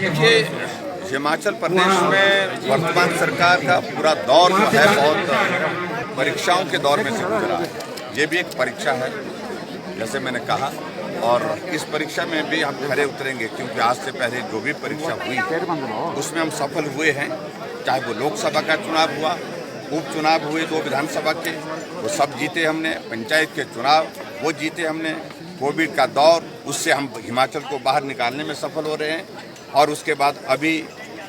देखिए, हिमाचल प्रदेश में वर्तमान सरकार का पूरा दौर जो है बहुत परीक्षाओं के दौर में से गुजरा है। ये भी एक परीक्षा है, जैसे मैंने कहा, और इस परीक्षा में भी हम खरे उतरेंगे, क्योंकि आज से पहले जो भी परीक्षा हुई उसमें हम सफल हुए हैं। चाहे वो लोकसभा का चुनाव हुआ, उपचुनाव हुए 2 विधानसभा के, वो सब जीते हमने। पंचायत के चुनाव वो जीते हमने। कोविड का दौर, उससे हम हिमाचल को बाहर निकालने में सफल हो रहे हैं। और उसके बाद अभी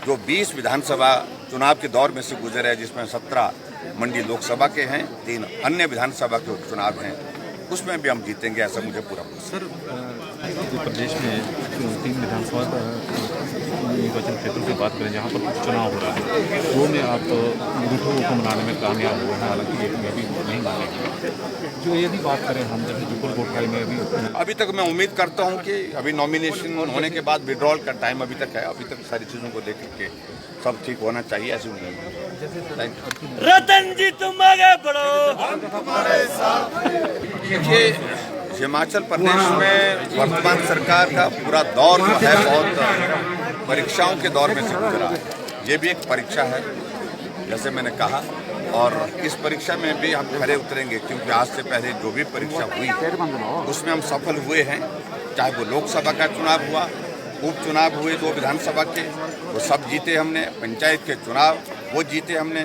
जो 20 विधानसभा चुनाव के दौर में से गुजरे हैं, जिसमें 17 मंडी लोकसभा के हैं, 3 अन्य विधानसभा के उपचुनाव हैं, उसमें भी हम जीतेंगे, ऐसा मुझे पूरा भरोसा। सर, जो प्रदेश में 3 विधानसभा निर्वाचन क्षेत्रों की बात करें जहाँ पर उपचुनाव हो रहा है, वो में आप मुठभेड़ को मनाने में कामयाब हुए हैं, हालांकि एक में भी नहीं मानेंगे। जो यदि बात करें हम, जैसे जुब्बल कोटखाई में अभी तक मैं उम्मीद करता हूं कि अभी नॉमिनेशन होने के बाद विड्रॉल का टाइम अभी तक है, अभी तक सारी चीज़ों को लेकर के सब ठीक होना चाहिए, ऐसी उम्मीद। रतन जी तुम आगे बढ़ो, हम तुम्हारे साथ। देखिए, हिमाचल प्रदेश में वर्तमान सरकार का पूरा दौर जो है बहुत परीक्षाओं के दौर में से गुजरा है। ये भी एक परीक्षा है, जैसे मैंने कहा, और इस परीक्षा में भी हम खरे उतरेंगे, क्योंकि आज से पहले जो भी परीक्षा हुई उसमें हम सफल हुए हैं। चाहे वो लोकसभा का चुनाव हुआ, उपचुनाव हुए 2 विधानसभा के, वो सब जीते हमने। पंचायत के चुनाव वो जीते हमने।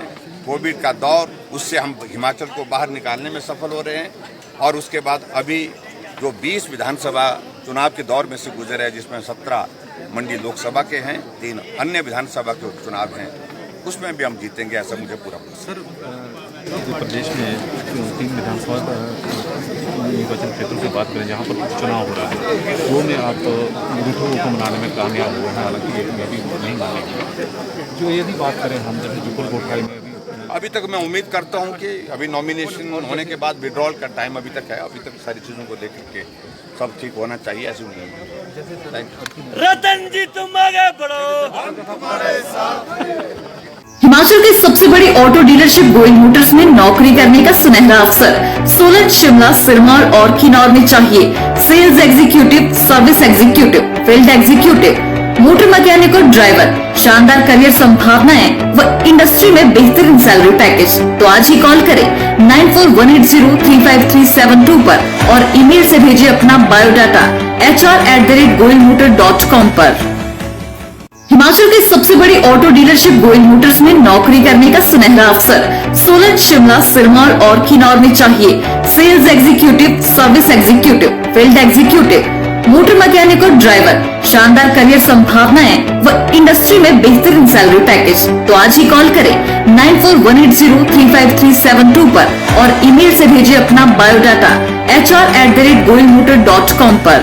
कोविड का दौर, उससे हम हिमाचल को बाहर निकालने में सफल हो रहे हैं। और उसके बाद अभी जो 20 विधानसभा चुनाव के दौर में से गुजरे हैं, जिसमें 17 मंडी लोकसभा के हैं, 3 अन्य विधानसभा के उपचुनाव हैं, उसमें भी हम जीतेंगे, ऐसा मुझे पूरा भरोसा। सर, जो प्रदेश में 3 विधानसभा निर्वाचन क्षेत्रों की बात करें जहाँ पर उपचुनाव हो रहा है, वो में आप मुठभेड़ को मनाने में कामयाब हुए हैं, हालांकि एक में भी नहीं मानेंगे। जो यदि बात करें हम, जैसे जुब्बल कोटखाई में अभी तक मैं उम्मीद करता हूं कि अभी नॉमिनेशन होने के बाद विड्रॉल का टाइम अभी तक है, अभी तक सारी चीज़ों को लेकर के सब ठीक होना चाहिए, ऐसी उम्मीद। रतन जी तुम आगे बढ़ो, हम तुम्हारे साथ। हिमाचल की सबसे बड़ी ऑटो डीलरशिप गोयल मोटर्स में नौकरी करने का सुनहरा अवसर सोलन, शिमला, सिरमौर और किन्नौर में चाहिए sales executive, service executive, field executive, motor mechanic और ड्राइवर। शानदार करियर संभावनाएं व इंडस्ट्री में बेहतरीन सैलरी पैकेज। तो आज ही कॉल करें 9418035372 पर और ईमेल से भेजिए अपना बायोडाटा hr@goyalmotor.com पर। हिमाचल की सबसे बड़ी ऑटो डीलरशिप गोयल मोटर्स में नौकरी करने का सुनहरा अवसर सोलन, शिमला, सिरमौर और किन्नौर में चाहिए sales executive, service executive, field executive, motor mechanic और ड्राइवर। शानदार करियर संभावनाएं व इंडस्ट्री में बेहतरीन सैलरी पैकेज। तो आज ही कॉल करें 9418035372 पर और ईमेल से भेजिए अपना बायोडाटा hr@goyalmotor.com पर।